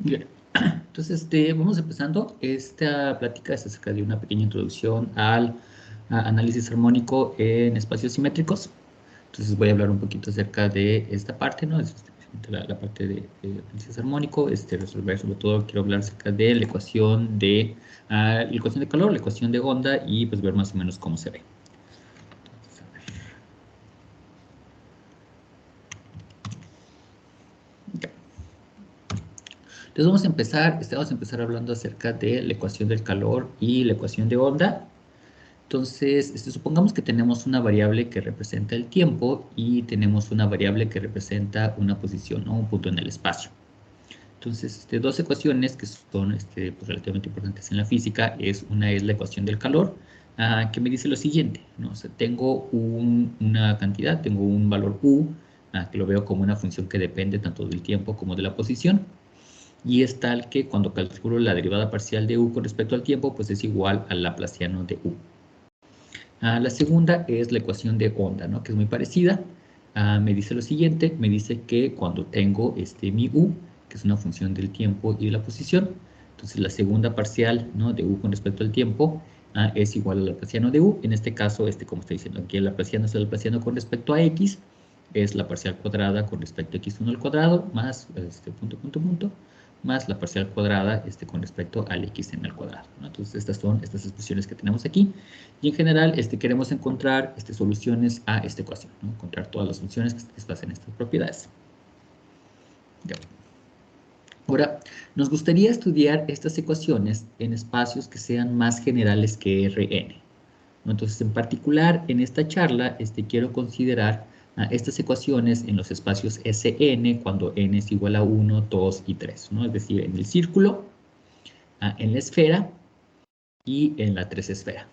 Bien. Entonces, vamos empezando. Esta plática es acerca de una pequeña introducción al análisis armónico en espacios simétricos. Entonces, voy a hablar un poquito acerca de esta parte, ¿no? La parte de análisis armónico. Resolver, sobre todo, quiero hablar acerca de la ecuación la ecuación de calor, la ecuación de onda y pues ver más o menos cómo se ve. Okay. Entonces vamos a empezar hablando acerca de la ecuación del calor y la ecuación de onda. Entonces, supongamos que tenemos una variable que representa el tiempo y tenemos una variable que representa una posición, ¿no? Un punto en el espacio. Entonces, dos ecuaciones que son pues, relativamente importantes en la física, una es la ecuación del calor, que me dice lo siguiente, ¿no? O sea, tengo una cantidad, tengo un valor U, que lo veo como una función que depende tanto del tiempo como de la posición, y es tal que cuando calculo la derivada parcial de U con respecto al tiempo, pues es igual al laplaciano de U. La segunda es la ecuación de onda, ¿no? Que es muy parecida. Me dice lo siguiente, me dice que cuando tengo mi U, que es una función del tiempo y de la posición, entonces la segunda parcial, ¿no? De U con respecto al tiempo es igual al laplaciano de U. En este caso, como estoy diciendo aquí, el laplaciano es el laplaciano con respecto a X, es la parcial cuadrada con respecto a X1 al cuadrado, más punto, más la parcial cuadrada con respecto al Xn al cuadrado, ¿no? Entonces, estas son estas expresiones que tenemos aquí. Y en general, queremos encontrar soluciones a esta ecuación, ¿no? Encontrar todas las funciones que satisfacen estas propiedades. Ya. Ahora, nos gustaría estudiar estas ecuaciones en espacios que sean más generales que Rn, ¿no? Entonces, en particular, en esta charla, quiero considerar estas ecuaciones en los espacios Sn, cuando n es igual a 1, 2 y 3, ¿no? Es decir, en el círculo, en la esfera y en la tres esfera.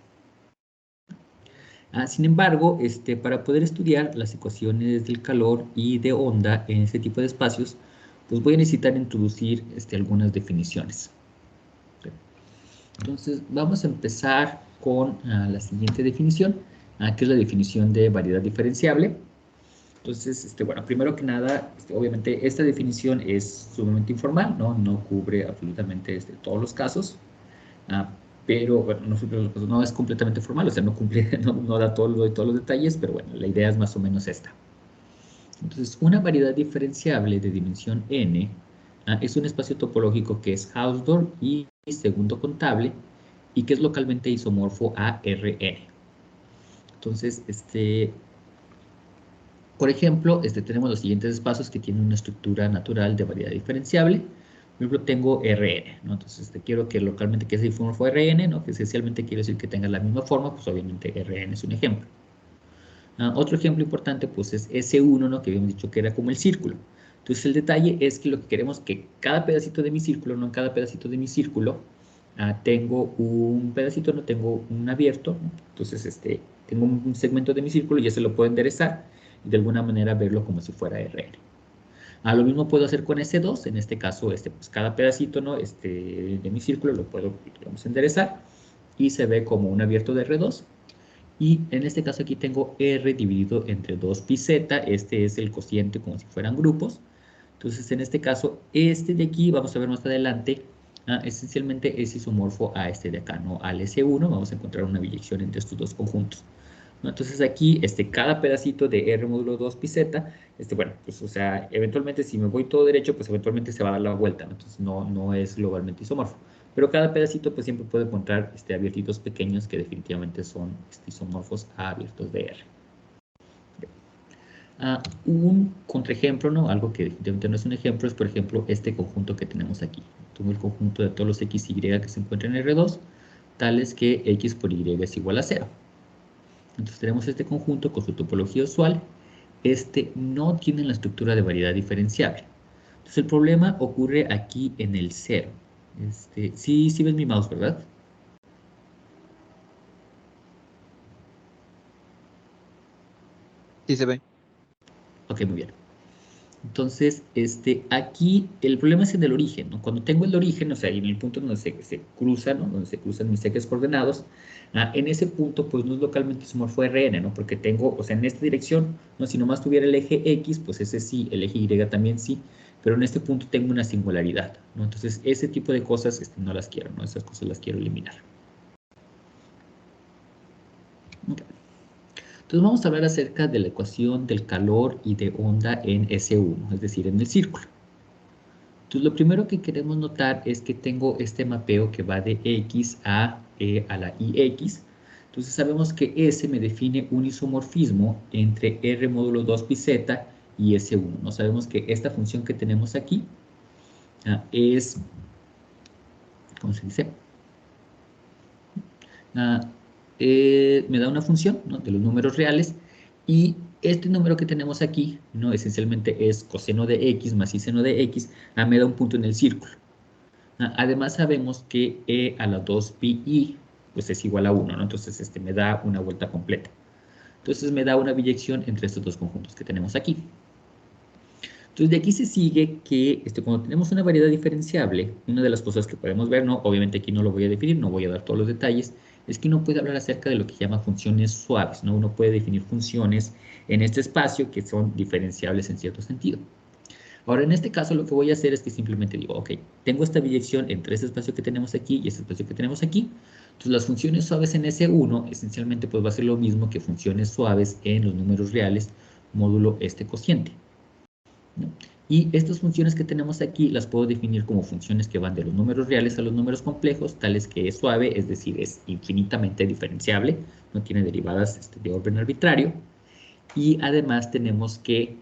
Sin embargo, para poder estudiar las ecuaciones del calor y de onda en este tipo de espacios, pues voy a necesitar introducir algunas definiciones. Entonces, vamos a empezar con la siguiente definición, que es la definición de variedad diferenciable. Entonces, bueno, primero que nada, obviamente esta definición es sumamente informal, ¿no? No cubre absolutamente todos los casos. Pero bueno, no es completamente formal, o sea, no cumple, no da todos los detalles, pero bueno, la idea es más o menos esta. Entonces, una variedad diferenciable de dimensión n es un espacio topológico que es Hausdorff y segundo contable y que es localmente isomorfo a Rn. Entonces, por ejemplo, tenemos los siguientes espacios que tienen una estructura natural de variedad diferenciable. Por ejemplo, tengo Rn, ¿no? Entonces, quiero que localmente que sea isomorfo Rn, ¿no? Que esencialmente quiere decir que tenga la misma forma, pues obviamente Rn es un ejemplo. Otro ejemplo importante, pues es S1, ¿no? Que habíamos dicho que era como el círculo. Entonces, el detalle es que lo que queremos es que cada pedacito de mi círculo, ¿no? En cada pedacito de mi círculo, tengo un pedacito, no tengo un abierto, ¿no? Entonces, tengo un segmento de mi círculo y ya se lo puedo enderezar y de alguna manera verlo como si fuera Rn. Lo mismo puedo hacer con S2, en este caso, pues cada pedacito, ¿no? De mi círculo lo puedo, digamos, enderezar y se ve como un abierto de R2. Y en este caso aquí tengo R dividido entre 2 pi z, este es el cociente como si fueran grupos. Entonces, en este caso, de aquí, vamos a ver más adelante, esencialmente es isomorfo a de acá, ¿no? Al S1, vamos a encontrar una biyección entre estos dos conjuntos, ¿no? Entonces aquí, cada pedacito de R módulo 2 pi z, bueno, pues o sea, eventualmente si me voy todo derecho, pues eventualmente se va a dar la vuelta, ¿no? Entonces no es globalmente isomorfo. Pero cada pedacito pues siempre puede encontrar abiertitos pequeños que definitivamente son isomorfos a abiertos de R. Un contraejemplo, ¿no? Algo que definitivamente no es un ejemplo, es por ejemplo este conjunto que tenemos aquí. Tengo el conjunto de todos los x y que se encuentran en R2, tales que x por y es igual a 0. Entonces tenemos este conjunto con su topología usual. No tiene la estructura de variedad diferenciable. Entonces el problema ocurre aquí en el 0. Sí ves mi mouse, ¿verdad? Sí se ve. Ok, muy bien. Entonces, aquí el problema es en el origen, ¿no? Cuando tengo el origen, o sea, en el punto donde se cruzan, ¿no? Donde se cruzan mis ejes coordenados, en ese punto, pues no es localmente isomorfo Rn, ¿no? Porque tengo, o sea, en esta dirección, ¿no? Si nomás tuviera el eje X, pues ese sí, el eje Y también sí. pero en este punto tengo una singularidad, ¿no? Entonces, ese tipo de cosas no las quiero, ¿no? Esas cosas las quiero eliminar. Okay. Entonces, vamos a hablar acerca de la ecuación del calor y de onda en S1, es decir, en el círculo. Entonces, lo primero que queremos notar es que tengo este mapeo que va de X a E a la IX. Entonces, sabemos que S me define un isomorfismo entre R módulo 2 pi z y S1. ¿No? Sabemos que esta función que tenemos aquí es, ¿cómo se dice? Me da una función, ¿no? De los números reales y este número que tenemos aquí, ¿no? Esencialmente es coseno de X más y seno de X, me da un punto en el círculo. Además sabemos que E a la 2 pi i pues es igual a 1, ¿no? Entonces me da una vuelta completa. Entonces me da una biyección entre estos dos conjuntos que tenemos aquí. Entonces de aquí se sigue que cuando tenemos una variedad diferenciable, una de las cosas que podemos ver, ¿no? Obviamente aquí no lo voy a definir, no voy a dar todos los detalles, es que uno puede hablar acerca de lo que llama funciones suaves, ¿no? Uno puede definir funciones en este espacio que son diferenciables en cierto sentido. Ahora, en este caso, lo que voy a hacer es que simplemente digo, ok, tengo esta biyección entre este espacio que tenemos aquí y este espacio que tenemos aquí. Entonces, las funciones suaves en S1, esencialmente, pues va a ser lo mismo que funciones suaves en los números reales, módulo este cociente, ¿no? Y estas funciones que tenemos aquí las puedo definir como funciones que van de los números reales a los números complejos, tales que es suave, es decir, es infinitamente diferenciable, no tiene derivadas de orden arbitrario. Y además tenemos que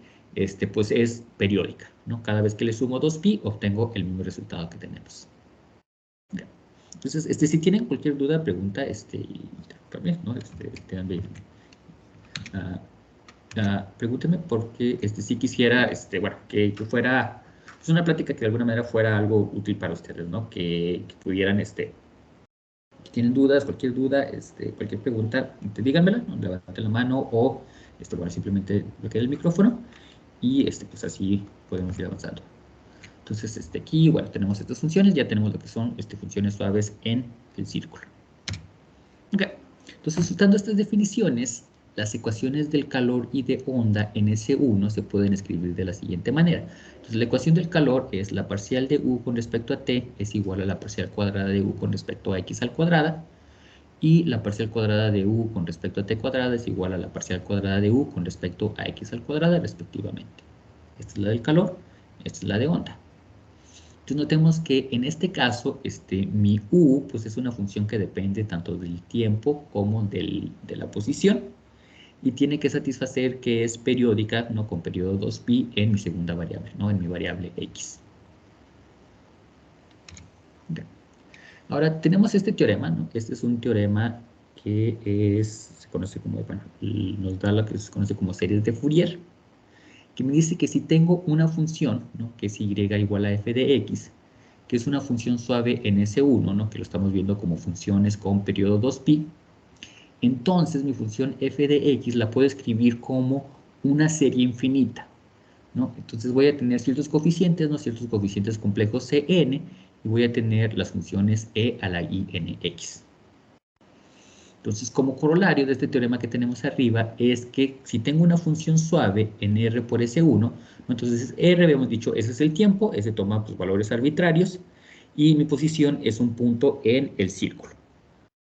pues es periódica, ¿no? Cada vez que le sumo 2pi, obtengo el mismo resultado que tenemos. Ya. Entonces, si tienen cualquier duda, pregunta, también, ¿no? Pregúntenme porque si quisiera, bueno, que fuera pues una plática que de alguna manera fuera algo útil para ustedes, ¿no? Que pudieran, si tienen dudas, cualquier duda, cualquier pregunta, díganmela, ¿no? Levanten la mano o, bueno, simplemente bloqueen el micrófono y, pues así podemos ir avanzando. Entonces, aquí, bueno, tenemos estas funciones, ya tenemos lo que son, funciones suaves en el círculo. Ok, entonces, usando estas definiciones, las ecuaciones del calor y de onda en S1 se pueden escribir de la siguiente manera. Entonces, la ecuación del calor es la parcial de U con respecto a T es igual a la parcial cuadrada de U con respecto a X al cuadrada, y la parcial cuadrada de U con respecto a T cuadrada es igual a la parcial cuadrada de U con respecto a X al cuadrada, respectivamente. Esta es la del calor, esta es la de onda. Entonces notemos que en este caso, mi U, pues es una función que depende tanto del tiempo como de la posición, y tiene que satisfacer que es periódica, ¿no? Con periodo 2pi en mi segunda variable, ¿no? En mi variable X. Okay. Ahora tenemos este teorema, ¿no? Este es un teorema que se conoce como, bueno, nos da lo que se conoce como series de Fourier, que me dice que si tengo una función, ¿no? Que es y igual a f de x, que es una función suave en S1, ¿no? Que lo estamos viendo como funciones con periodo 2pi, entonces mi función f de x la puedo escribir como una serie infinita, ¿no? Entonces voy a tener ciertos coeficientes, ¿no? Ciertos coeficientes complejos Cn, y voy a tener las funciones e a la inx. Entonces, como corolario de este teorema que tenemos arriba, es que si tengo una función suave en R por S1, ¿no? Entonces R, habíamos dicho, ese es el tiempo, ese toma pues, valores arbitrarios, y mi posición es un punto en el círculo,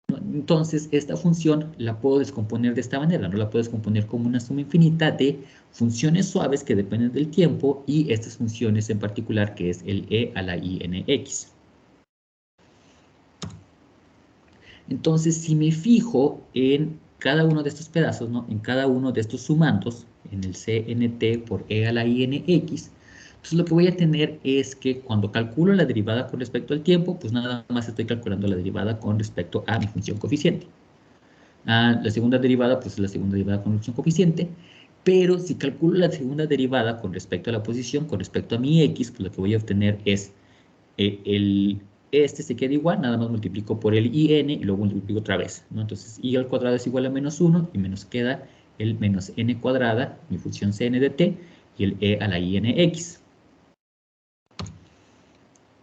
¿no? Entonces, esta función la puedo descomponer de esta manera, ¿no? La puedo descomponer como una suma infinita de funciones suaves que dependen del tiempo y estas funciones en particular, que es el e a la inx. Entonces, si me fijo en cada uno de estos pedazos, ¿no? En cada uno de estos sumandos, en el CNT por e a la inx, entonces lo que voy a tener es que cuando calculo la derivada con respecto al tiempo, pues nada más estoy calculando la derivada con respecto a mi función coeficiente. La segunda derivada, pues es la segunda derivada con función coeficiente, pero si calculo la segunda derivada con respecto a la posición, con respecto a mi x, pues lo que voy a obtener es se queda igual, nada más multiplico por el in y luego multiplico otra vez, ¿no? Entonces, i al cuadrado es igual a menos 1 y menos queda el menos n cuadrada, mi función cn de t, y el e a la inx.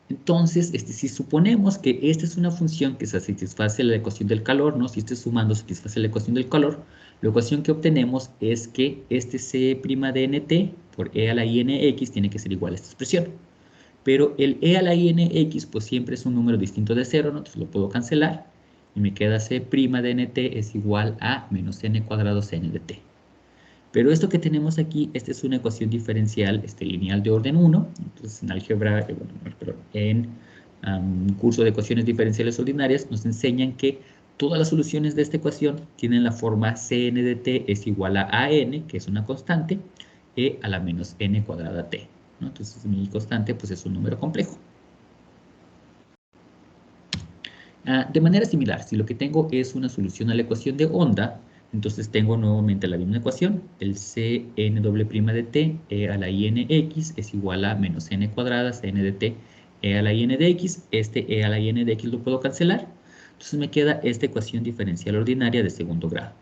Entonces, si suponemos que esta es una función que satisface la ecuación del calor, ¿no? Si estoy sumando satisface la ecuación del calor, la ecuación que obtenemos es que C' de nt por e a la nx tiene que ser igual a esta expresión. Pero el e a la nx pues siempre es un número distinto de 0, ¿no? Entonces lo puedo cancelar y me queda c' de nt es igual a menos n cuadrado cn de t. Pero esto que tenemos aquí, esta es una ecuación diferencial lineal de orden 1. Entonces en álgebra, en curso de ecuaciones diferenciales ordinarias nos enseñan que todas las soluciones de esta ecuación tienen la forma cn de t es igual a an, que es una constante, e a la menos n cuadrada t, ¿no? Entonces mi constante pues es un número complejo. De manera similar, si lo que tengo es una solución a la ecuación de onda, entonces tengo nuevamente la misma ecuación, el cn doble' de t e a la inx es igual a menos n cuadrada cn de t e a la in de x. Este e a la in de x lo puedo cancelar, entonces me queda esta ecuación diferencial ordinaria de segundo grado.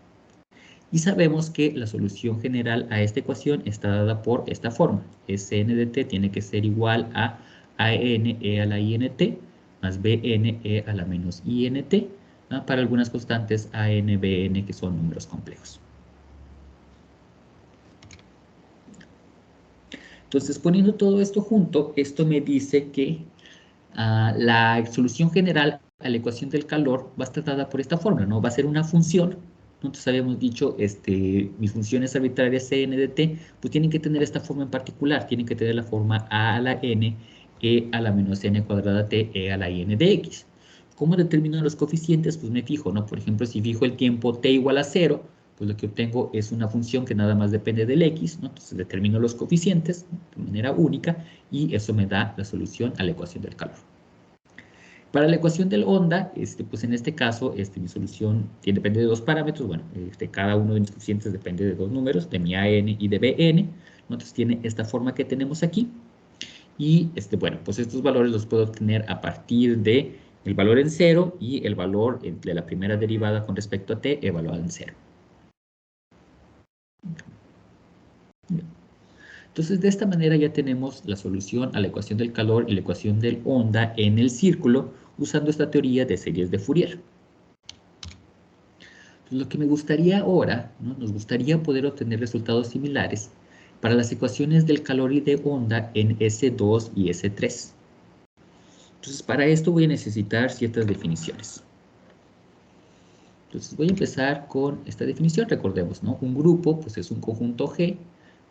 Y sabemos que la solución general a esta ecuación está dada por esta forma. Cn de t tiene que ser igual a an e a la int más bn e a la menos int, ¿no? Para algunas constantes an, bn, que son números complejos. Entonces, poniendo todo esto junto, esto me dice que la solución general a la ecuación del calor va a estar dada por esta fórmula, ¿no? Va a ser una función. Entonces habíamos dicho, mis funciones arbitrarias cn de t, pues tienen que tener esta forma en particular, tienen que tener la forma a la n, e a la menos n cuadrada t, e a la n de x. ¿Cómo determino los coeficientes? Pues me fijo, ¿no? Por ejemplo, si fijo el tiempo t igual a 0, pues lo que obtengo es una función que nada más depende del x, ¿no? Entonces determino los coeficientes, ¿no?, de manera única, y eso me da la solución a la ecuación del calor. Para la ecuación del onda, pues en este caso, mi solución depende de dos parámetros. Bueno, cada uno de mis coeficientes depende de dos números, de mi an y de bn, ¿no? Entonces tiene esta forma que tenemos aquí. Y, bueno, pues estos valores los puedo obtener a partir de el valor en 0 y el valor de la primera derivada con respecto a t evaluado en 0. Entonces, de esta manera ya tenemos la solución a la ecuación del calor y la ecuación del onda en el círculo, usando esta teoría de series de Fourier. Entonces, lo que me gustaría ahora, ¿no?, nos gustaría poder obtener resultados similares para las ecuaciones del calor y de onda en S2 y S3. Entonces, para esto voy a necesitar ciertas definiciones. Entonces, voy a empezar con esta definición. Recordemos, ¿no? Un grupo, pues, es un conjunto G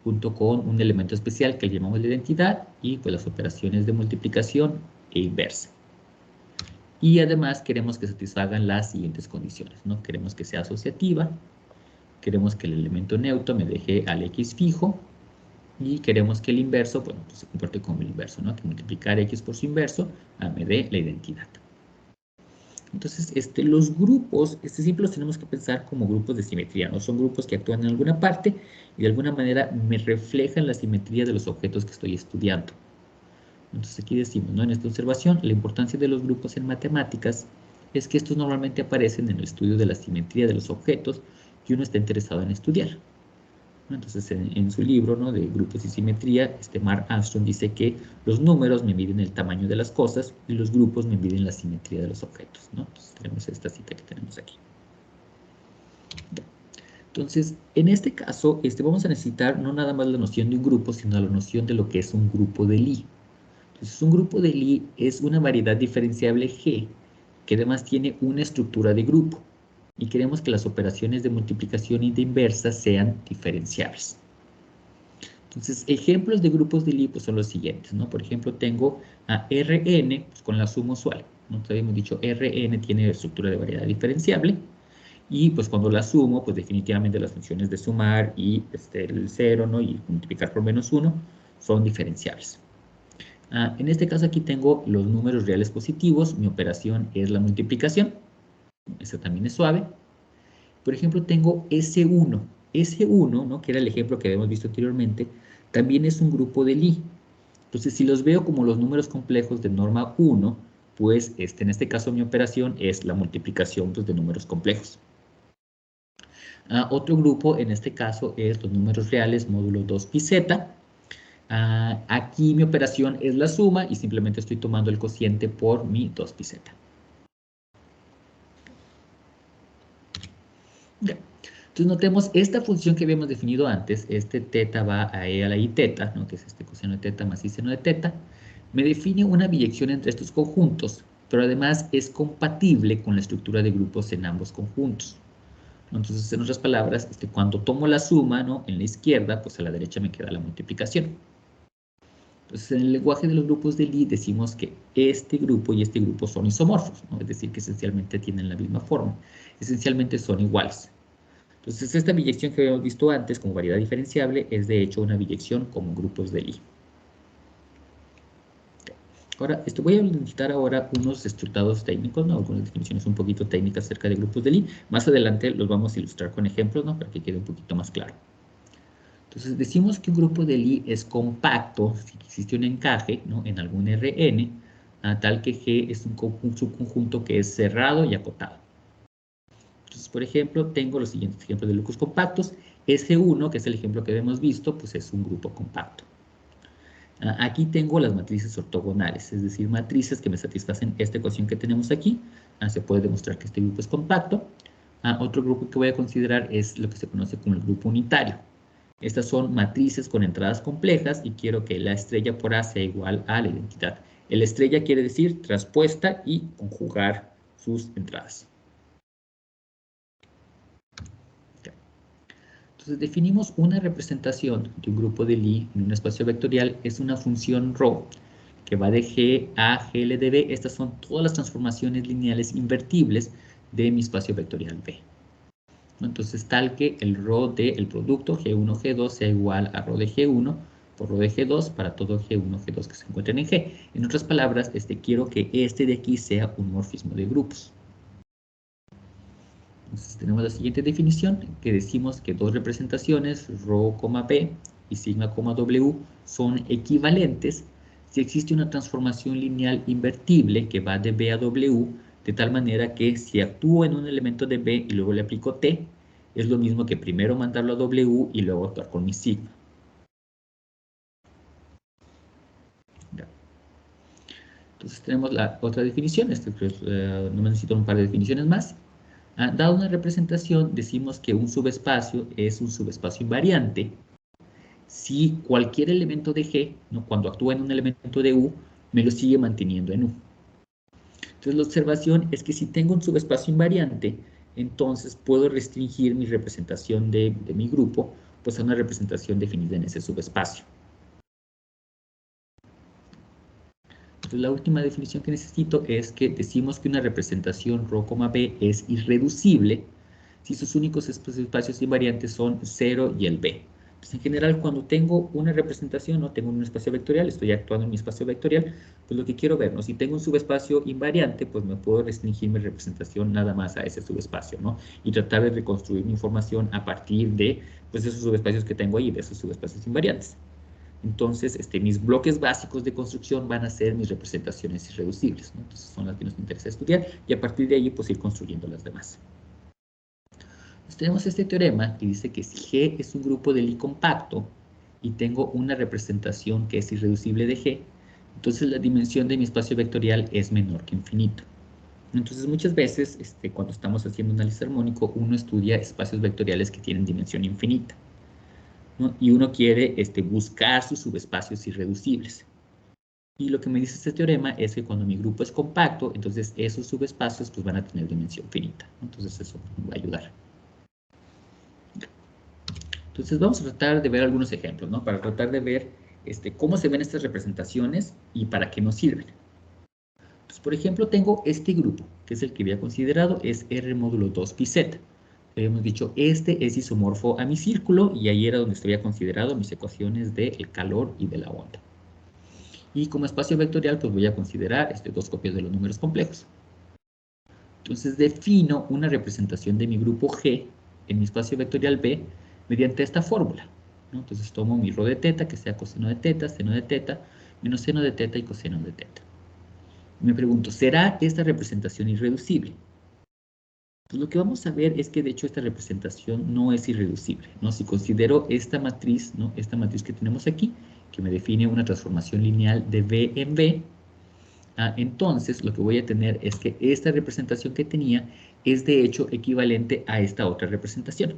junto con un elemento especial que le llamamos la identidad y, pues, las operaciones de multiplicación e inversa. Y además queremos que satisfagan las siguientes condiciones, ¿no? Queremos que sea asociativa, queremos que el elemento neutro me deje al x fijo, y queremos que el inverso, bueno, pues se comporte como el inverso, ¿no? Que multiplicar x por su inverso me dé la identidad. Entonces, los grupos, siempre los tenemos que pensar como grupos de simetría, ¿no? Son grupos que actúan en alguna parte y de alguna manera me reflejan la simetría de los objetos que estoy estudiando. Entonces aquí decimos, ¿no?, en esta observación, la importancia de los grupos en matemáticas es que estos normalmente aparecen en el estudio de la simetría de los objetos que uno está interesado en estudiar. Entonces, en su libro, ¿no?, de grupos y simetría, Mark Armstrong dice que los números me miden el tamaño de las cosas y los grupos me miden la simetría de los objetos, ¿no? Entonces, tenemos esta cita que tenemos aquí. Entonces, en este caso, vamos a necesitar no nada más la noción de un grupo, sino la noción de lo que es un grupo de Lie. Entonces, un grupo de Lie es una variedad diferenciable G que además tiene una estructura de grupo. Y queremos que las operaciones de multiplicación y de inversa sean diferenciables. Entonces, ejemplos de grupos de Lie pues, son los siguientes, ¿no? Por ejemplo, tengo a Rn pues, con la suma usual, ¿no? Entonces, habíamos dicho Rn tiene estructura de variedad diferenciable y pues cuando la sumo, pues definitivamente las funciones de sumar y el 0, ¿no?, y multiplicar por menos 1 son diferenciables. En este caso aquí tengo los números reales positivos, mi operación es la multiplicación, eso también es suave. Por ejemplo, tengo S1. S1, ¿no?, que era el ejemplo que habíamos visto anteriormente, también es un grupo de Lie. Entonces, si los veo como los números complejos de norma 1, pues en este caso mi operación es la multiplicación pues, de números complejos. Otro grupo, en este caso, es los números reales módulo 2 pi z. Aquí mi operación es la suma y simplemente estoy tomando el cociente por mi 2 pi z. Entonces notemos esta función que habíamos definido antes, este teta va a e a la i teta, ¿no? Que es este coseno de teta más i seno de teta, me define una biyección entre estos conjuntos, pero además es compatible con la estructura de grupos en ambos conjuntos. Entonces, en otras palabras, cuando tomo la suma, ¿no? En la izquierda, pues a la derecha me queda la multiplicación. Entonces, en el lenguaje de los grupos de Lie decimos que este grupo y este grupo son isomorfos, ¿no? Es decir, que esencialmente tienen la misma forma. Esencialmente son iguales. Entonces, esta biyección que habíamos visto antes como variedad diferenciable es de hecho una biyección como grupos de Lie. Ahora, voy a necesitar ahora unos estructurados técnicos, ¿no? Algunas definiciones un poquito técnicas acerca de grupos de Lie. Más adelante los vamos a ilustrar con ejemplos, ¿no? Para que quede un poquito más claro. Entonces, decimos que un grupo de Lie es compacto si existe un encaje, ¿no? En algún Rn, tal que G es un subconjunto que es cerrado y acotado. Entonces, por ejemplo, tengo los siguientes ejemplos de grupos compactos. SG1, que es el ejemplo que hemos visto, pues es un grupo compacto. Aquí tengo las matrices ortogonales, es decir, matrices que me satisfacen esta ecuación que tenemos aquí. Se puede demostrar que este grupo es compacto. Otro grupo que voy a considerar es lo que se conoce como el grupo unitario. Estas son matrices con entradas complejas y quiero que la estrella por A sea igual a la identidad. El estrella quiere decir traspuesta y conjugar sus entradas. Entonces definimos una representación de un grupo de Lie en un espacio vectorial, es una función ρ que va de G a GL de B. Estas son todas las transformaciones lineales invertibles de mi espacio vectorial B. Entonces tal que el ρ del producto G1, G2 sea igual a ρ de G1 por ρ de G2 para todo G1, G2 que se encuentren en G. En otras palabras, quiero que este de aquí sea un morfismo de grupos. Entonces tenemos la siguiente definición, que decimos que dos representaciones, ρ, b y sigma, w, son equivalentes si existe una transformación lineal invertible que va de b a w, de tal manera que si actúo en un elemento de b y luego le aplico t, es lo mismo que primero mandarlo a w y luego actuar con mi sigma. Entonces tenemos la otra definición, no necesito un par de definiciones más. Dada una representación, decimos que un subespacio es un subespacio invariante si cualquier elemento de G, ¿no? Cuando actúa en un elemento de U, me lo sigue manteniendo en U. Entonces la observación es que si tengo un subespacio invariante, entonces puedo restringir mi representación de mi grupo pues a una representación definida en ese subespacio. Entonces la última definición que necesito es que decimos que una representación ρ, b es irreducible si sus únicos espacios invariantes son 0 y el b. Pues en general, cuando tengo una representación, no tengo un espacio vectorial, estoy actuando en mi espacio vectorial, pues lo que quiero ver, ¿no? Si tengo un subespacio invariante, pues me puedo restringir mi representación nada más a ese subespacio, ¿no? Y tratar de reconstruir mi información a partir de, pues, esos subespacios que tengo ahí, de esos subespacios invariantes. Entonces, mis bloques básicos de construcción van a ser mis representaciones irreducibles, ¿no? Entonces, son las que nos interesa estudiar y a partir de ahí, pues, ir construyendo las demás. Entonces, tenemos este teorema que dice que si G es un grupo de Lie compacto y tengo una representación que es irreducible de G, entonces la dimensión de mi espacio vectorial es menor que infinito. Entonces, muchas veces, cuando estamos haciendo análisis armónico, uno estudia espacios vectoriales que tienen dimensión infinita, ¿no? Y uno quiere buscar sus subespacios irreducibles. Y lo que me dice este teorema es que cuando mi grupo es compacto, entonces esos subespacios pues, van a tener dimensión finita. Entonces eso me va a ayudar. Entonces vamos a tratar de ver algunos ejemplos, ¿no? Para tratar de ver cómo se ven estas representaciones y para qué nos sirven. Entonces, por ejemplo, tengo este grupo, que es el que había considerado, es R módulo 2 pi z. Habíamos dicho, este es isomorfo a mi círculo y ahí era donde había considerado mis ecuaciones del calor y de la onda. Y como espacio vectorial, pues voy a considerar dos copias de los números complejos. Entonces defino una representación de mi grupo G en mi espacio vectorial B mediante esta fórmula, ¿no? Entonces tomo mi ρ de teta, que sea coseno de teta, seno de teta, menos seno de teta y coseno de teta. Y me pregunto, ¿será esta representación irreducible? Pues lo que vamos a ver es que de hecho esta representación no es irreducible, ¿no? Si considero esta matriz, ¿no? Esta matriz que tenemos aquí, que me define una transformación lineal de B en B, entonces lo que voy a tener es que esta representación que tenía es de hecho equivalente a esta otra representación.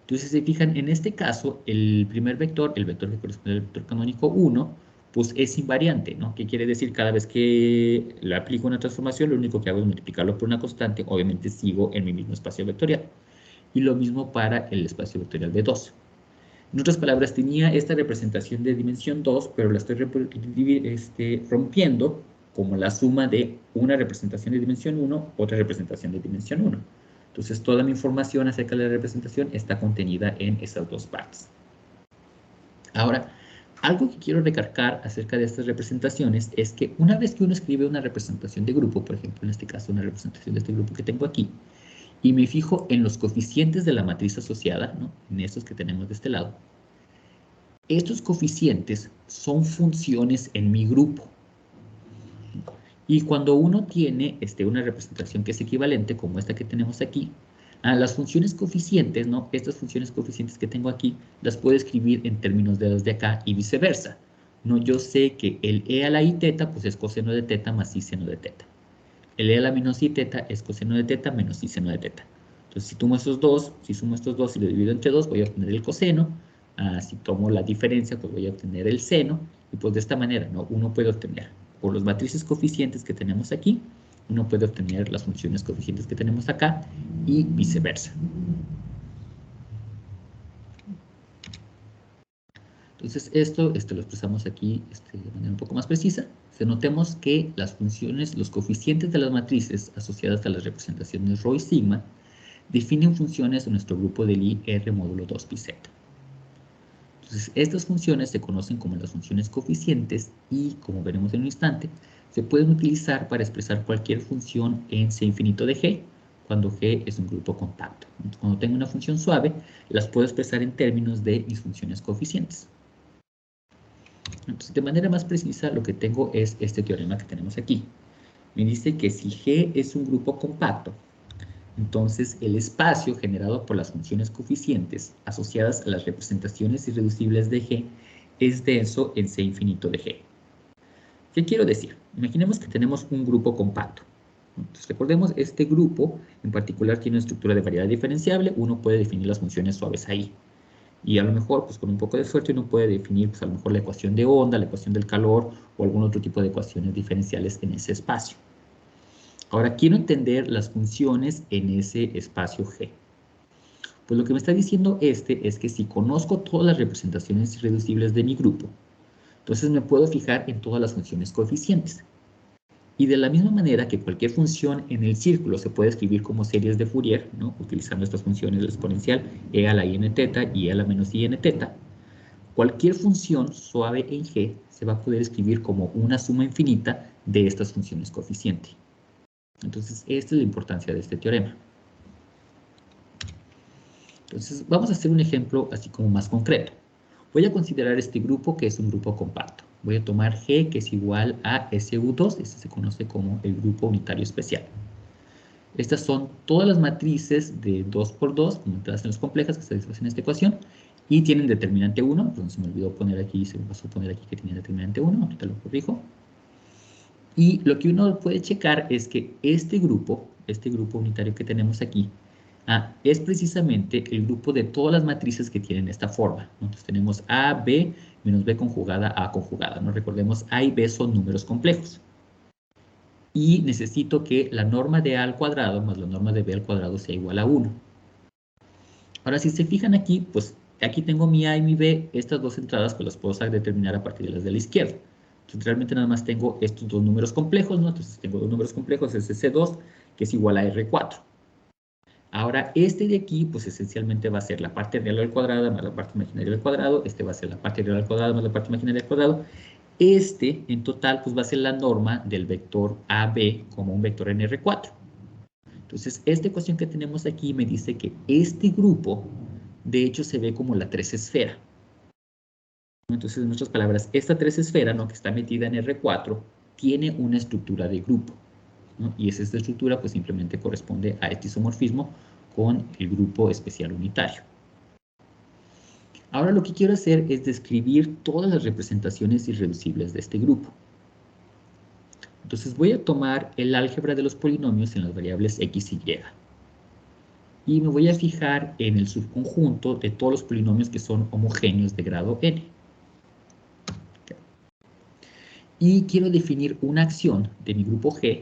Entonces, si se fijan, en este caso, el primer vector, el vector que corresponde al vector canónico 1, pues es invariante, ¿no? ¿Qué quiere decir? Cada vez que le aplico una transformación, lo único que hago es multiplicarlo por una constante, obviamente sigo en mi mismo espacio vectorial. Y lo mismo para el espacio vectorial de 2. En otras palabras, tenía esta representación de dimensión 2, pero la estoy rompiendo como la suma de una representación de dimensión 1, otra representación de dimensión 1. Entonces, toda mi información acerca de la representación está contenida en esas dos partes. Ahora, algo que quiero recalcar acerca de estas representaciones es que una vez que uno escribe una representación de grupo, por ejemplo, en este caso una representación de este grupo que tengo aquí, y me fijo en los coeficientes de la matriz asociada, ¿no? En estos que tenemos de este lado, estos coeficientes son funciones en mi grupo. Y cuando uno tiene una representación que es equivalente, como esta que tenemos aquí, a las funciones coeficientes, ¿no? Estas funciones coeficientes que tengo aquí, las puedo escribir en términos de las de acá y viceversa. ¿No? Yo sé que el e a la i teta, pues es coseno de teta más i seno de teta. El e a la menos i teta es coseno de teta menos i seno de teta. Entonces, si sumo estos dos y lo divido entre 2, voy a obtener el coseno. Si tomo la diferencia, pues voy a obtener el seno. Y pues de esta manera, ¿no? Uno puede obtener, por los matrices coeficientes que tenemos aquí, uno puede obtener las funciones coeficientes que tenemos acá y viceversa. Entonces, esto lo expresamos aquí de manera un poco más precisa. Notemos que las funciones, los coeficientes de las matrices asociadas a las representaciones ρ y sigma definen funciones en nuestro grupo del I R módulo 2 pi z. Entonces, estas funciones se conocen como las funciones coeficientes y, como veremos en un instante, se pueden utilizar para expresar cualquier función en C infinito de G, cuando G es un grupo compacto. Entonces, cuando tengo una función suave, las puedo expresar en términos de mis funciones coeficientes. Entonces, de manera más precisa, lo que tengo es este teorema que tenemos aquí. Me dice que si G es un grupo compacto, entonces el espacio generado por las funciones coeficientes asociadas a las representaciones irreducibles de G es denso en C infinito de G. ¿Qué quiero decir? Imaginemos que tenemos un grupo compacto. Entonces, recordemos, este grupo en particular tiene una estructura de variedad diferenciable. Uno puede definir las funciones suaves ahí. Y a lo mejor, pues con un poco de suerte, uno puede definir, pues a lo mejor la ecuación de onda, la ecuación del calor o algún otro tipo de ecuaciones diferenciales en ese espacio. Ahora, quiero entender las funciones en ese espacio G. Pues lo que me está diciendo es que si conozco todas las representaciones irreducibles de mi grupo, entonces me puedo fijar en todas las funciones coeficientes. Y de la misma manera que cualquier función en el círculo se puede escribir como series de Fourier, ¿no? Utilizando estas funciones, la exponencial e a la i n teta y e a la menos i n teta, cualquier función suave en G se va a poder escribir como una suma infinita de estas funciones coeficientes. Entonces, esta es la importancia de este teorema. Entonces, vamos a hacer un ejemplo así como más concreto. Voy a considerar este grupo que es un grupo compacto. Voy a tomar G, que es igual a SU2, este se conoce como el grupo unitario especial. Estas son todas las matrices de 2 por 2, como entradas en las complejas que se satisfacen en esta ecuación, y tienen determinante 1, entonces se me olvidó poner aquí, se me pasó a poner aquí que tenía determinante 1, ahorita lo corrijo. Y lo que uno puede checar es que este grupo unitario que tenemos aquí, es precisamente el grupo de todas las matrices que tienen esta forma, ¿no? Entonces tenemos A, B, menos B conjugada, A conjugada, ¿no? Recordemos, A y B son números complejos. Y necesito que la norma de A al cuadrado más la norma de B al cuadrado sea igual a 1. Ahora, si se fijan aquí, pues aquí tengo mi A y mi B, estas dos entradas pues las puedo determinar a partir de las de la izquierda. Entonces realmente nada más tengo estos dos números complejos, ¿no? Entonces tengo dos números complejos, ese C2, que es igual a R4. Ahora, este de aquí, pues esencialmente va a ser la parte real al cuadrado más la parte imaginaria al cuadrado. Este va a ser la parte real al cuadrado más la parte imaginaria al cuadrado. Este, en total, pues va a ser la norma del vector AB como un vector en R4. Entonces, esta ecuación que tenemos aquí me dice que este grupo, de hecho, se ve como la 3 esfera. Entonces, en otras palabras, esta 3 esfera, ¿no? Que está metida en R4, tiene una estructura de grupo, ¿no? Y esta estructura, pues simplemente corresponde a este isomorfismo con el grupo especial unitario. Ahora lo que quiero hacer es describir todas las representaciones irreducibles de este grupo. Entonces voy a tomar el álgebra de los polinomios en las variables x y. y me voy a fijar en el subconjunto de todos los polinomios que son homogéneos de grado n. Y quiero definir una acción de mi grupo G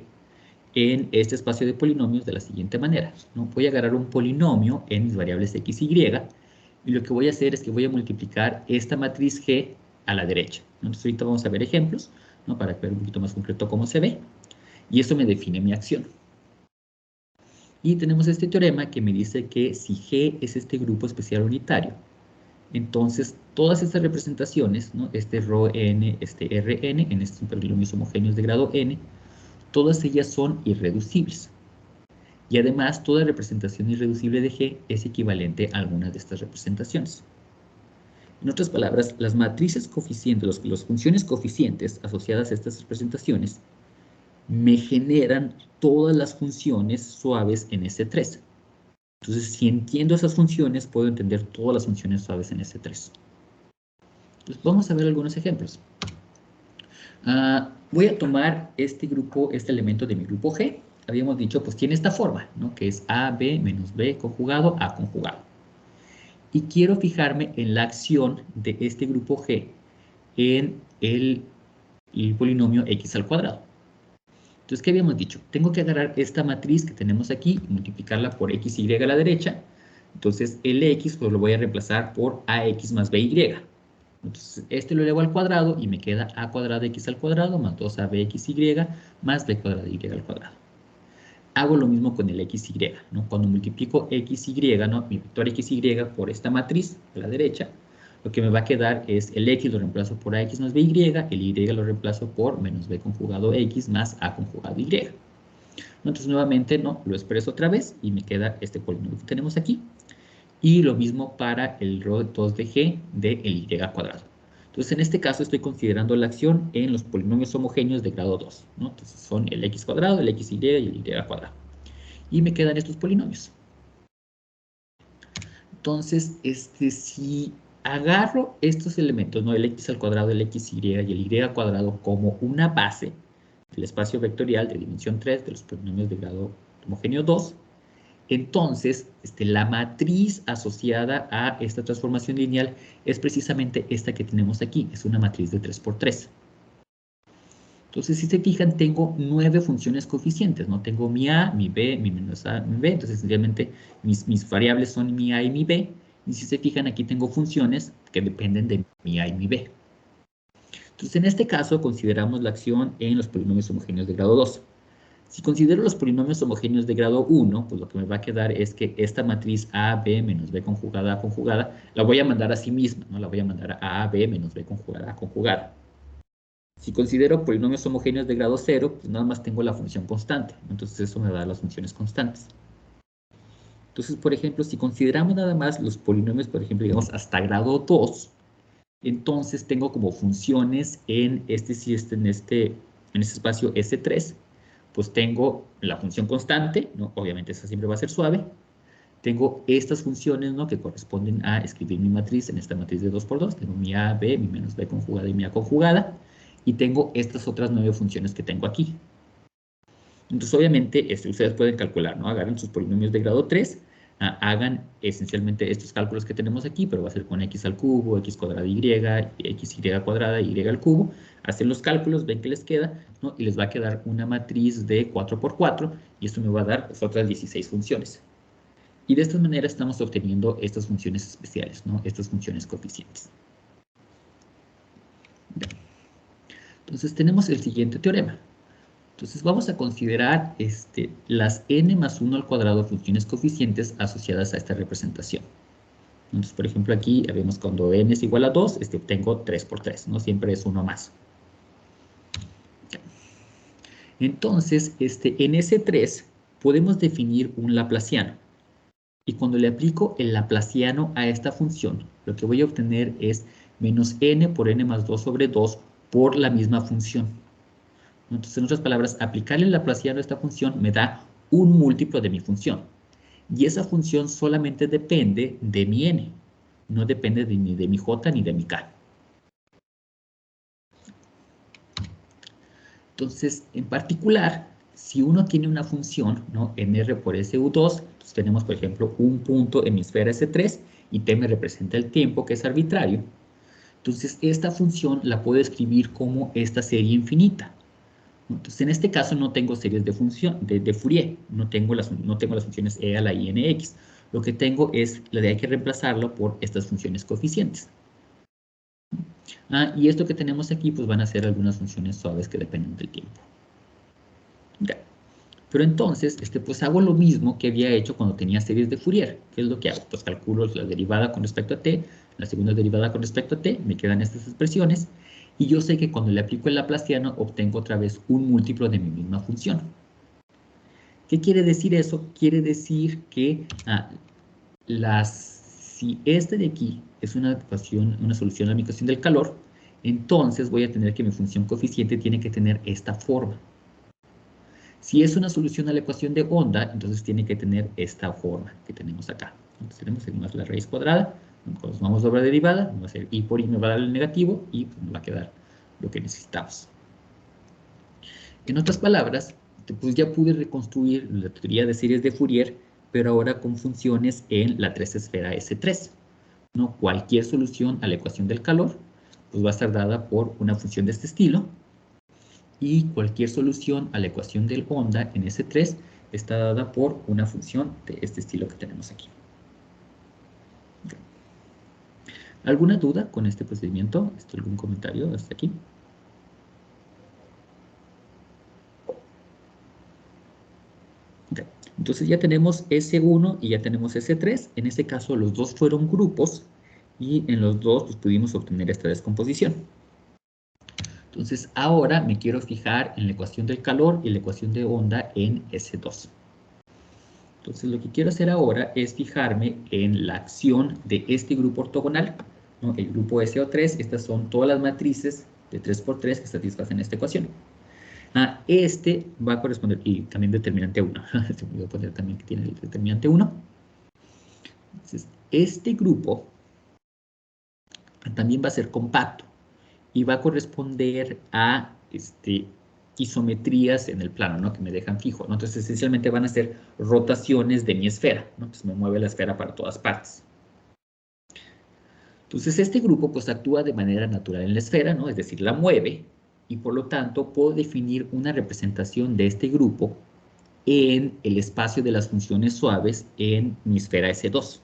en este espacio de polinomios de la siguiente manera, ¿no? Voy a agarrar un polinomio en mis variables x, y, y lo que voy a hacer es que voy a multiplicar esta matriz G a la derecha, ¿no? Entonces ahorita vamos a ver ejemplos, ¿no? Para ver un poquito más concreto cómo se ve, y esto me define mi acción. Y tenemos este teorema que me dice que si G es este grupo especial unitario, entonces todas estas representaciones, ¿no? Este ρn, este Rn, en estos polinomios homogéneos de grado n, todas ellas son irreducibles. Y además, toda representación irreducible de G es equivalente a alguna de estas representaciones. En otras palabras, las matrices coeficientes, las funciones coeficientes asociadas a estas representaciones, me generan todas las funciones suaves en S3. Entonces, si entiendo esas funciones, puedo entender todas las funciones suaves en S3. Entonces, vamos a ver algunos ejemplos. Voy a tomar este grupo, este elemento de mi grupo G. Habíamos dicho, pues tiene esta forma, ¿no? Que es A, B, menos B conjugado, A conjugado. Y quiero fijarme en la acción de este grupo G en el polinomio x al cuadrado. Entonces, ¿qué habíamos dicho? Tengo que agarrar esta matriz que tenemos aquí y multiplicarla por x, y a la derecha. Entonces, el x pues lo voy a reemplazar por ax más by. Entonces, este lo elevo al cuadrado y me queda a cuadrado x al cuadrado más 2abxy más b cuadrado y al cuadrado. Hago lo mismo con el xy, ¿no? Cuando multiplico xy, ¿no? Mi vector xy por esta matriz a la derecha, lo que me va a quedar es el x lo reemplazo por ax más by, el y lo reemplazo por menos b conjugado x más a conjugado y. Entonces, nuevamente, ¿no? Lo expreso otra vez y me queda este polinomio que tenemos aquí. Y lo mismo para el ρ2 de g del y cuadrado. Entonces, en este caso estoy considerando la acción en los polinomios homogéneos de grado 2, ¿no? Entonces, son el x cuadrado, el xy y el y cuadrado. Y me quedan estos polinomios. Entonces, si agarro estos elementos, ¿no? El x al cuadrado, el xy y el y cuadrado como una base del espacio vectorial de dimensión 3 de los polinomios de grado homogéneo 2, entonces, la matriz asociada a esta transformación lineal es precisamente esta que tenemos aquí, es una matriz de 3 por 3. Entonces, si se fijan, tengo 9 funciones coeficientes, ¿no? Tengo mi A, mi B, mi menos A, mi B, entonces, sencillamente, mis variables son mi A y mi B, y si se fijan, aquí tengo funciones que dependen de mi A y mi B. Entonces, en este caso, consideramos la acción en los polinomios homogéneos de grado 2. Si considero los polinomios homogéneos de grado 1, pues lo que me va a quedar es que esta matriz A, B menos B conjugada, A conjugada, la voy a mandar a sí misma, ¿no? La voy a mandar a B menos B conjugada, A conjugada. Si considero polinomios homogéneos de grado 0, pues nada más tengo la función constante. Entonces eso me va a dar las funciones constantes. Entonces, por ejemplo, si consideramos nada más los polinomios, por ejemplo, digamos hasta grado 2, entonces tengo como funciones en en este espacio S3, pues tengo la función constante, ¿no? Obviamente esa siempre va a ser suave. Tengo estas funciones, ¿no? Que corresponden a escribir mi matriz en esta matriz de 2 por 2. Tengo mi A, B, mi menos B conjugada y mi A conjugada. Y tengo estas otras 9 funciones que tengo aquí. Entonces, obviamente, ustedes pueden calcular, ¿no? Agarren sus polinomios de grado 3, hagan esencialmente estos cálculos que tenemos aquí, pero va a ser con x al cubo, x cuadrada y, xy cuadrada, y al cubo. Hacen los cálculos, ven que les queda, ¿no? Y les va a quedar una matriz de 4 por 4, y esto me va a dar pues, otras 16 funciones. Y de esta manera estamos obteniendo estas funciones especiales, ¿no? Estas funciones coeficientes. Entonces, tenemos el siguiente teorema. Entonces vamos a considerar las n más 1 al cuadrado funciones coeficientes asociadas a esta representación. Entonces, por ejemplo, aquí vemos cuando n es igual a 2, obtengo 3 por 3, ¿no? Siempre es 1 más. Entonces, en S3 podemos definir un laplaciano. Y cuando le aplico el laplaciano a esta función, lo que voy a obtener es menos n por n más 2 sobre 2 por la misma función. Entonces, en otras palabras, aplicarle el laplaciano a esta función me da un múltiplo de mi función. Y esa función solamente depende de mi n. No depende ni de mi j ni de mi k. Entonces, en particular, Si uno tiene una función, ¿no? En R por SU2, pues tenemos, por ejemplo, un punto en mi esfera S3 y T me representa el tiempo, que es arbitrario. Entonces, esta función la puedo escribir como esta serie infinita. Entonces, en este caso no tengo series de función, de Fourier, no tengo las funciones e a la INX. Lo que tengo es, hay que reemplazarlo por estas funciones coeficientes. Y esto que tenemos aquí, pues van a ser algunas funciones suaves que dependen del tiempo. Ya. Pero entonces, pues hago lo mismo que había hecho cuando tenía series de Fourier. ¿Qué es lo que hago? Pues calculo la derivada con respecto a t, la segunda derivada con respecto a t, me quedan estas expresiones, y yo sé que cuando le aplico el laplaciano obtengo otra vez un múltiplo de mi misma función. ¿Qué quiere decir eso? Quiere decir que si este de aquí es una solución a mi ecuación del calor, entonces voy a tener que mi función coeficiente tiene que tener esta forma. Si es una solución a la ecuación de onda, entonces tiene que tener esta forma que tenemos acá. Entonces tenemos más la raíz cuadrada, cuando vamos a doblar derivada, va a ser i por i me va a dar el negativo y pues, me va a quedar lo que necesitamos. En otras palabras, pues ya pude reconstruir la teoría de series de Fourier, pero ahora con funciones en la 3 esfera S3. ¿No? Cualquier solución a la ecuación del calor pues va a estar dada por una función de este estilo, y cualquier solución a la ecuación del onda en S3 está dada por una función de este estilo que tenemos aquí. ¿Alguna duda con este procedimiento? ¿Algún comentario hasta aquí? Okay. Entonces ya tenemos S1 y ya tenemos S3. En este caso los dos fueron grupos y en los dos pues, pudimos obtener esta descomposición. Entonces ahora me quiero fijar en la ecuación del calor y la ecuación de onda en S2. Entonces lo que quiero hacer ahora es fijarme en la acción de este grupo ortogonal, ¿no? El grupo SO3, estas son todas las matrices de 3×3 que satisfacen esta ecuación. Este va a corresponder, y también determinante 1, se me olvidó poner también que tiene el determinante 1. Entonces, este grupo también va a ser compacto y va a corresponder a isometrías en el plano, ¿no? Que me dejan fijo, ¿no? Entonces, esencialmente van a ser rotaciones de mi esfera, ¿no? Entonces, me mueve la esfera para todas partes. Entonces, este grupo, pues, actúa de manera natural en la esfera, ¿no? Es decir, la mueve, y por lo tanto, puedo definir una representación de este grupo en el espacio de las funciones suaves en mi esfera S2.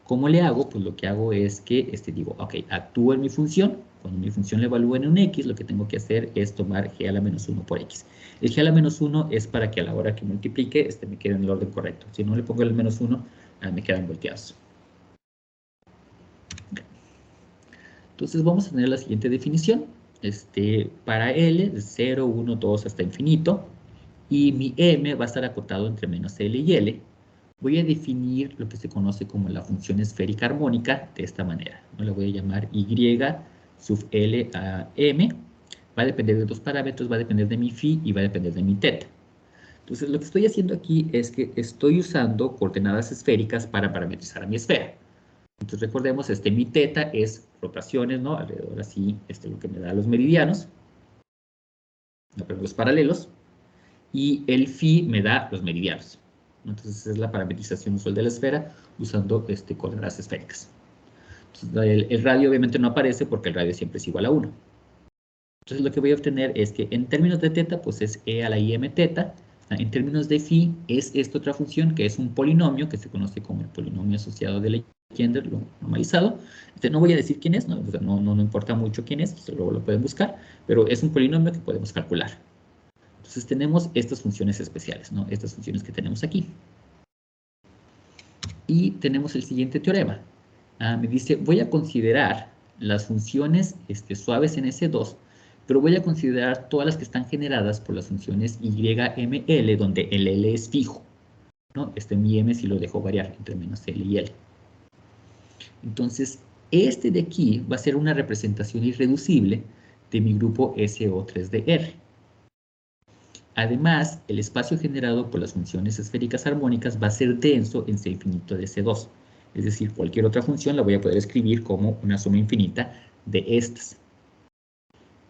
¿Cómo le hago? Pues lo que hago es que digo, ok, actúo en mi función. Cuando mi función la evalúe en un x, lo que tengo que hacer es tomar g a la menos 1 por x. El g a la menos 1 es para que a la hora que multiplique, me quede en el orden correcto. Si no le pongo el menos 1, me quedan volteados. Entonces vamos a tener la siguiente definición. Para L, de 0, 1, 2 hasta infinito, y mi M va a estar acotado entre menos L y L. Voy a definir lo que se conoce como la función esférica armónica de esta manera. ¿No? Le voy a llamar Y sub L a M. Va a depender de dos parámetros, va a depender de mi phi y va a depender de mi teta. Entonces, lo que estoy haciendo aquí es que estoy usando coordenadas esféricas para parametrizar a mi esfera. Entonces, recordemos, mi teta es rotaciones, ¿no? Alrededor así, lo que me da los meridianos, los paralelos, y el phi me da los meridianos. Entonces es la parametrización usual de la esfera usando coordenadas esféricas. Entonces, el radio obviamente no aparece porque el radio siempre es igual a 1. Entonces lo que voy a obtener es que en términos de teta, pues es e a la im teta. En términos de phi, es esta otra función que es un polinomio que se conoce como el polinomio asociado de Legendre, lo normalizado. No voy a decir quién es, no, o sea, no importa mucho quién es, luego lo pueden buscar, pero es un polinomio que podemos calcular. Entonces tenemos estas funciones especiales, ¿no? Estas funciones que tenemos aquí. Y tenemos el siguiente teorema. Me dice, voy a considerar las funciones suaves en S2, pero voy a considerar todas las que están generadas por las funciones YML, donde el L es fijo, ¿no? Mi M sí lo dejo variar entre menos L y L. Entonces, de aquí va a ser una representación irreducible de mi grupo SO3 de R. Además, el espacio generado por las funciones esféricas armónicas va a ser denso en C infinito de C2. Es decir, cualquier otra función la voy a poder escribir como una suma infinita de estas.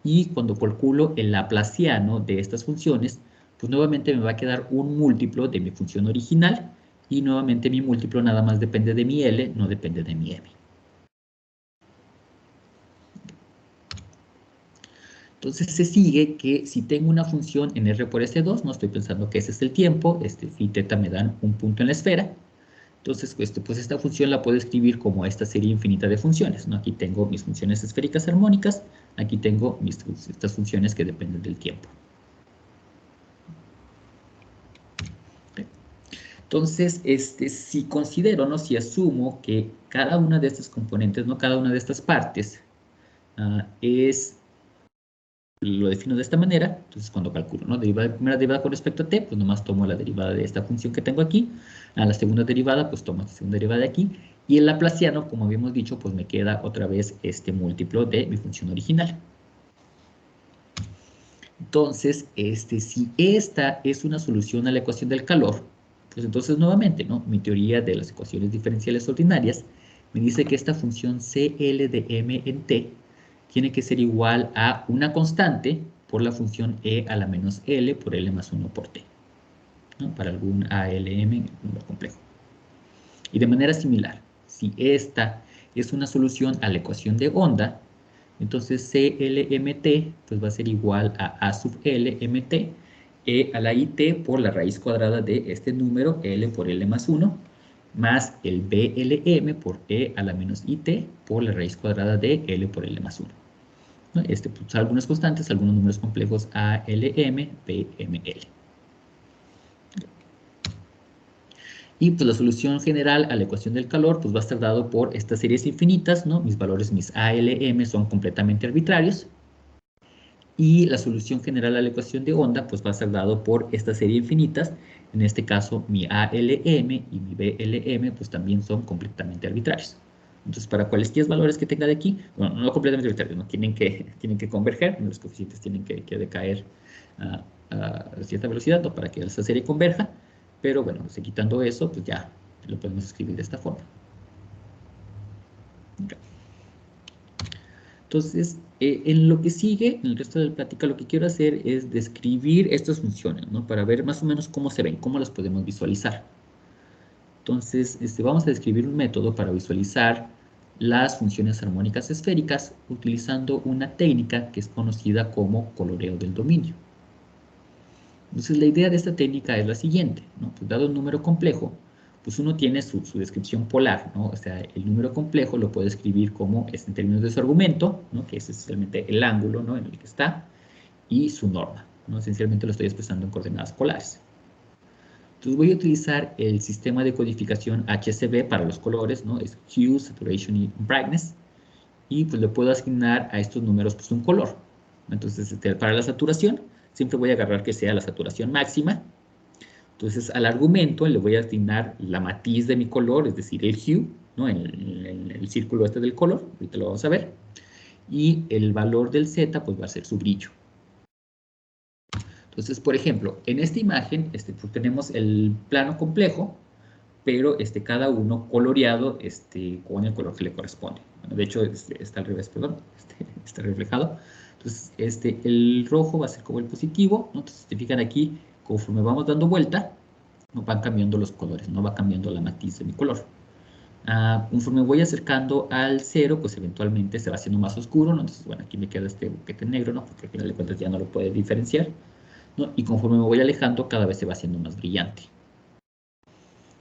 Y cuando calculo el laplaciano de estas funciones, pues nuevamente me va a quedar un múltiplo de mi función original y nuevamente mi múltiplo nada más depende de mi L, no depende de mi M. Entonces se sigue que si tengo una función en R por S2, no estoy pensando que ese es el tiempo, phi teta me dan un punto en la esfera. Entonces, pues esta función la puedo escribir como esta serie infinita de funciones, ¿no? Aquí tengo mis funciones esféricas armónicas, aquí tengo estas funciones que dependen del tiempo. Entonces, si considero, ¿no? Si asumo que cada una de estas componentes, ¿no? Cada una de estas partes lo defino de esta manera, entonces cuando calculo, ¿no? Primera derivada con respecto a t, pues nomás tomo la derivada de esta función que tengo aquí, a la segunda derivada, pues tomo la segunda derivada de aquí, y el laplaciano, como habíamos dicho, pues me queda otra vez este múltiplo de mi función original. Entonces, si esta es una solución a la ecuación del calor, pues entonces nuevamente, ¿no? Mi teoría de las ecuaciones diferenciales ordinarias me dice que esta función CL de m en t tiene que ser igual a una constante por la función e a la menos l por l más 1 por t, ¿no? Para algún ALM número complejo. Y de manera similar, si esta es una solución a la ecuación de onda, entonces CLMT pues va a ser igual a sub L MT e a la IT por la raíz cuadrada de este número L por L más 1 más el BLM por E a la menos IT por la raíz cuadrada de L por L más 1. ¿No? Pues, algunas constantes, algunos números complejos ALM, BML. Y pues la solución general a la ecuación del calor pues va a estar dado por estas series infinitas, ¿no? Mis valores, mis ALM son completamente arbitrarios. Y la solución general a la ecuación de onda pues va a ser dado por esta serie infinitas. En este caso mi ALM y mi BLM pues también son completamente arbitrarios. Entonces para cualesquiera valores que tenga de aquí, bueno, no completamente arbitrarios, ¿no? tienen que converger, los coeficientes tienen que decaer a cierta velocidad, ¿no? Para que esa serie converja, pero bueno, quitando eso pues ya lo podemos escribir de esta forma. Okay. Entonces, en lo que sigue, en el resto de la plática, lo que quiero hacer es describir estas funciones, ¿no? Para ver más o menos cómo se ven, cómo las podemos visualizar. Entonces, vamos a describir un método para visualizar las funciones armónicas esféricas utilizando una técnica que es conocida como coloreo del dominio. Entonces, la idea de esta técnica es la siguiente, ¿no? Pues dado un número complejo, pues uno tiene su descripción polar, ¿no? O sea, el número complejo lo puede escribir como en términos de su argumento, ¿no? Que es esencialmente el ángulo, ¿no? En el que está, y su norma, ¿no? Esencialmente lo estoy expresando en coordenadas polares. Entonces voy a utilizar el sistema de codificación HCB para los colores, ¿no? Es Hue, Saturation y Brightness, y pues le puedo asignar a estos números pues un color. Entonces, para la saturación, siempre voy a agarrar que sea la saturación máxima. Entonces, al argumento le voy a asignar la matiz de mi color, es decir, el hue, ¿no? En el círculo este del color, ahorita lo vamos a ver. Y el valor del z, pues va a ser su brillo. Entonces, por ejemplo, en esta imagen pues, tenemos el plano complejo, pero cada uno coloreado con el color que le corresponde. Bueno, de hecho, está al revés, perdón, está reflejado. Entonces, el rojo va a ser como el positivo, ¿no? Entonces, si te fijan aquí, conforme vamos dando vuelta, no van cambiando los colores, no va cambiando la matiz de mi color. Conforme voy acercando al 0, pues eventualmente se va haciendo más oscuro, ¿no? Entonces, bueno, aquí me queda este boquete negro, ¿no? Porque al final de cuentas ya no lo puede diferenciar, ¿no? Y conforme me voy alejando, cada vez se va haciendo más brillante.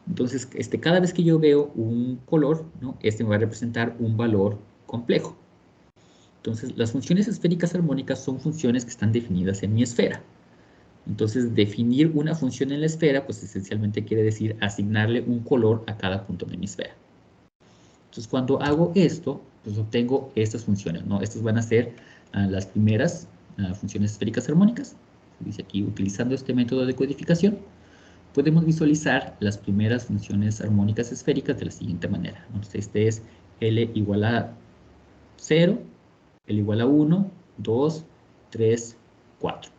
Entonces, cada vez que yo veo un color, ¿no? Me va a representar un valor complejo. Entonces, las funciones esféricas armónicas son funciones que están definidas en mi esfera. Entonces, definir una función en la esfera, pues esencialmente quiere decir asignarle un color a cada punto de mi esfera. Entonces, cuando hago esto, pues obtengo estas funciones, ¿no? Estas van a ser las primeras funciones esféricas armónicas. Dice aquí, utilizando este método de codificación, podemos visualizar las primeras funciones armónicas esféricas de la siguiente manera. Entonces, es L igual a 0, L igual a 1, 2, 3, 4.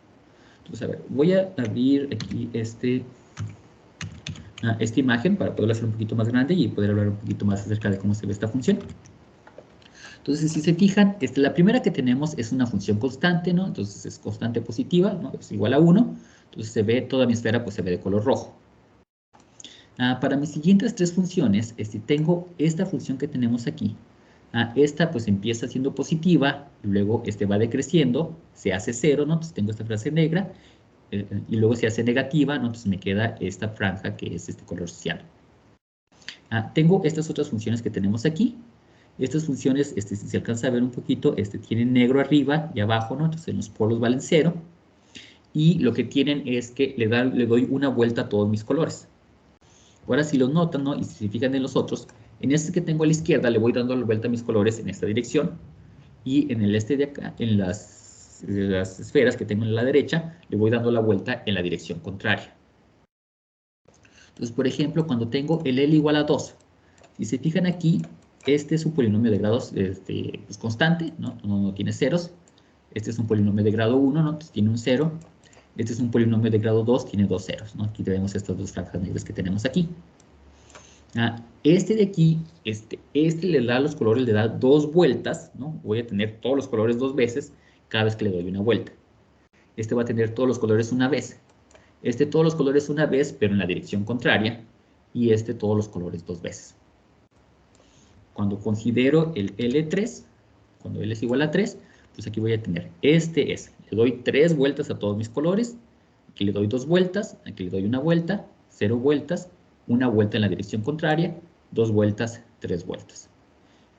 Entonces, a ver, voy a abrir aquí esta imagen para poderla hacer un poquito más grande y poder hablar un poquito más acerca de cómo se ve esta función. Entonces, si se fijan, la primera que tenemos es una función constante, ¿no? Entonces es constante positiva, ¿no? Es igual a 1. Entonces se ve, toda mi esfera pues se ve de color rojo. Para mis siguientes tres funciones, tengo esta función que tenemos aquí. Esta pues empieza siendo positiva, luego va decreciendo, se hace 0, ¿no? Entonces tengo esta frase negra, y luego se hace negativa, ¿no? Entonces me queda esta franja que es este color ciano. Tengo estas otras funciones que tenemos aquí. Estas funciones, si se alcanza a ver un poquito, tienen negro arriba y abajo, ¿no? Entonces en los polos valen 0. Y lo que tienen es que le doy una vuelta a todos mis colores. Ahora si lo notan, ¿no? Y si se fijan en los otros, en este que tengo a la izquierda le voy dando la vuelta a mis colores en esta dirección. Y en el de acá, en las esferas que tengo en la derecha, le voy dando la vuelta en la dirección contraria. Entonces, por ejemplo, cuando tengo el L igual a 2, si se fijan aquí, este es un polinomio de grados pues constante, ¿no? No tiene ceros. Este es un polinomio de grado 1, ¿no? Entonces tiene un 0. Este es un polinomio de grado 2, tiene 2 ceros, ¿no? Aquí tenemos estas dos franjas negras que tenemos aquí. Este de aquí, le da los colores, le da 2 vueltas, ¿no? Voy a tener todos los colores 2 veces cada vez que le doy una vuelta. Este va a tener todos los colores una vez. Todos los colores una vez, pero en la dirección contraria. Y todos los colores 2 veces. Cuando considero el L3, cuando L es igual a 3, pues aquí voy a tener le doy 3 vueltas a todos mis colores, aquí le doy 2 vueltas, aquí le doy una vuelta, 0 vueltas, una vuelta en la dirección contraria, 2 vueltas, 3 vueltas.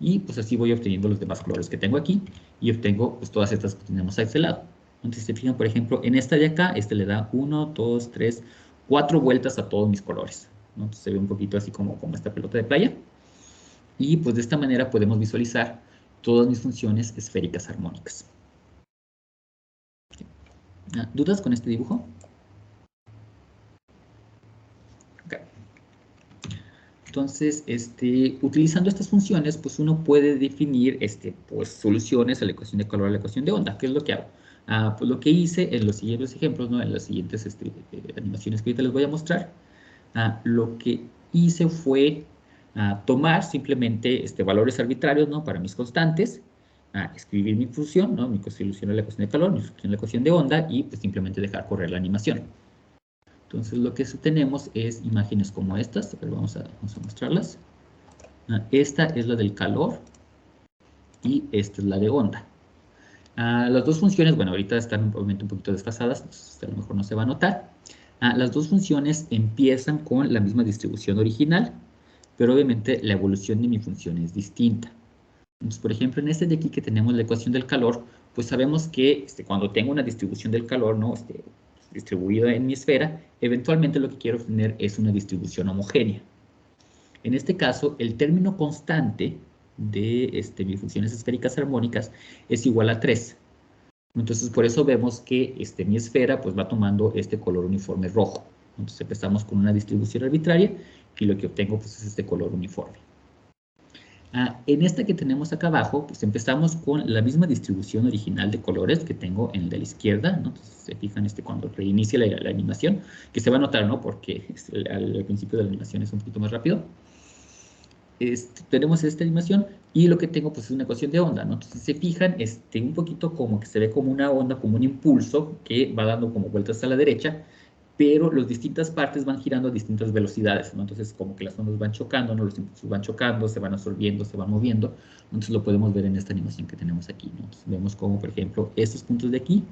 Y pues así voy obteniendo los demás colores que tengo aquí, y obtengo pues todas estas que tenemos a este lado. Entonces se fijan, por ejemplo, en esta de acá, le da 1, 2, 3, 4 vueltas a todos mis colores, ¿no? Entonces se ve un poquito así como esta pelota de playa. Y pues de esta manera podemos visualizar todas mis funciones esféricas armónicas. ¿Dudas con este dibujo? Okay. Entonces, utilizando estas funciones, pues uno puede definir pues, soluciones a la ecuación de calor, a la ecuación de onda. ¿Qué es lo que hago? Pues lo que hice en los siguientes ejemplos, ¿no? En las siguientes animaciones que ahorita les voy a mostrar, lo que hice fue tomar simplemente valores arbitrarios, ¿no? Para mis constantes, escribir mi función, ¿no? Mi solución a la ecuación de calor, mi solución a la ecuación de onda, y pues simplemente dejar correr la animación. Entonces lo que tenemos es imágenes como estas. Vamos a mostrarlas. Esta es la del calor y esta es la de onda. Las dos funciones, bueno, ahorita están obviamente un poquito desfasadas, entonces a lo mejor no se va a notar. Las dos funciones empiezan con la misma distribución original, pero obviamente la evolución de mi función es distinta. Entonces, por ejemplo, en de aquí que tenemos la ecuación del calor, pues sabemos que cuando tengo una distribución del calor, ¿no? Distribuida en mi esfera, eventualmente lo que quiero obtener es una distribución homogénea. En este caso, el término constante de mis funciones esféricas armónicas es igual a 3. Entonces, por eso vemos que mi esfera pues, va tomando este color uniforme rojo. Entonces, empezamos con una distribución arbitraria y lo que obtengo pues, es este color uniforme. En esta que tenemos acá abajo, pues empezamos con la misma distribución original de colores que tengo en el de la izquierda, ¿no? Entonces, se fijan cuando reinicie la animación, que se va a notar, ¿no? Porque al principio de la animación es un poquito más rápido. Tenemos esta animación y lo que tengo pues es una ecuación de onda, ¿no? Entonces, se fijan, un poquito como que se ve como una onda, como un impulso que va dando como vueltas a la derecha, pero las distintas partes van girando a distintas velocidades, ¿no? Entonces, como que las ondas van chocando, ¿no? Los impulsos van chocando, se van absorbiendo, se van moviendo. Entonces, lo podemos ver en esta animación que tenemos aquí, ¿no? Entonces, vemos como, por ejemplo, estos puntos de aquí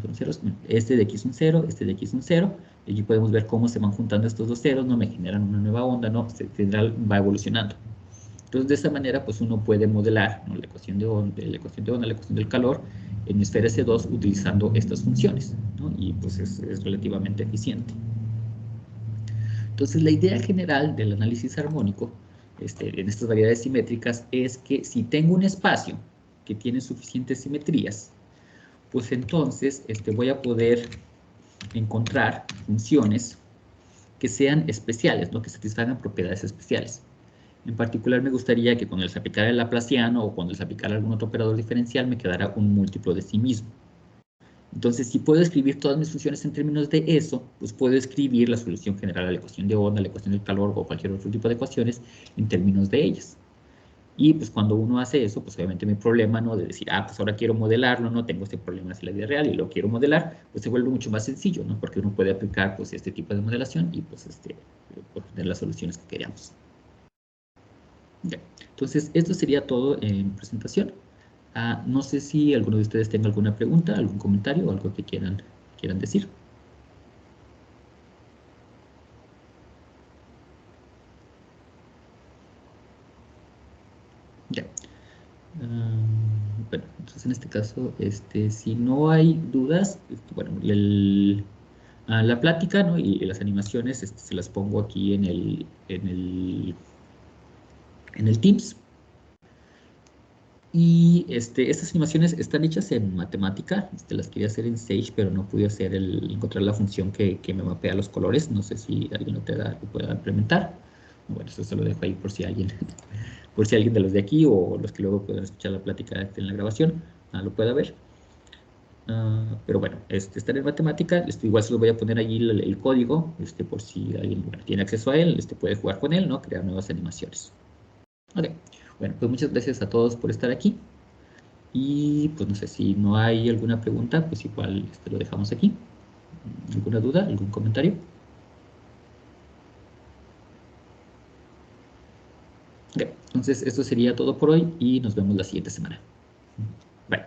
son ceros. Este de aquí es un 0, este de aquí es un 0. Y aquí podemos ver cómo se van juntando estos dos ceros, ¿no? Me generan una nueva onda, ¿no? Va evolucionando. Entonces, de esta manera, pues uno puede modelar, ¿no? La ecuación de onda, la ecuación del calor en mi esfera S2 utilizando estas funciones, ¿no? Y pues es relativamente eficiente. Entonces, la idea general del análisis armónico en estas variedades simétricas es que si tengo un espacio que tiene suficientes simetrías, pues entonces voy a poder encontrar funciones que sean especiales, ¿no? Que satisfagan propiedades especiales. En particular, me gustaría que cuando les aplicara el laplaciano o cuando les aplicara algún otro operador diferencial, me quedara un múltiplo de sí mismo. Entonces, si puedo escribir todas mis funciones en términos de eso, pues puedo escribir la solución general a la ecuación de onda, la ecuación del calor o cualquier otro tipo de ecuaciones en términos de ellas. Y pues cuando uno hace eso, pues obviamente mi problema, ¿no? De decir, pues ahora quiero modelarlo, no tengo este problema en la vida real y lo quiero modelar, pues se vuelve mucho más sencillo, ¿no? Porque uno puede aplicar pues este tipo de modelación y pues obtener las soluciones que queríamos. Ya. Entonces, esto sería todo en presentación. No sé si alguno de ustedes tenga alguna pregunta, algún comentario o algo que quieran decir. Ya. Bueno, entonces en este caso, si no hay dudas, bueno, la plática, ¿no? Y las animaciones se las pongo aquí en el Teams. Y estas animaciones están hechas en matemática. Las quería hacer en Sage, pero no pude encontrar la función que me mapea los colores. No sé si alguien lo pueda implementar. Bueno, eso se lo dejo ahí por si alguien, por si alguien de los de aquí o los que luego puedan escuchar la plática en la grabación lo pueda ver. Pero bueno, están en matemática. Igual se lo voy a poner allí el código, por si alguien tiene acceso a él, puede jugar con él, ¿no? Crear nuevas animaciones. Ok, bueno, pues muchas gracias a todos por estar aquí. Y pues no sé si no hay alguna pregunta, pues igual lo dejamos aquí. ¿Alguna duda? ¿Algún comentario? Ok, entonces esto sería todo por hoy y nos vemos la siguiente semana. Bye.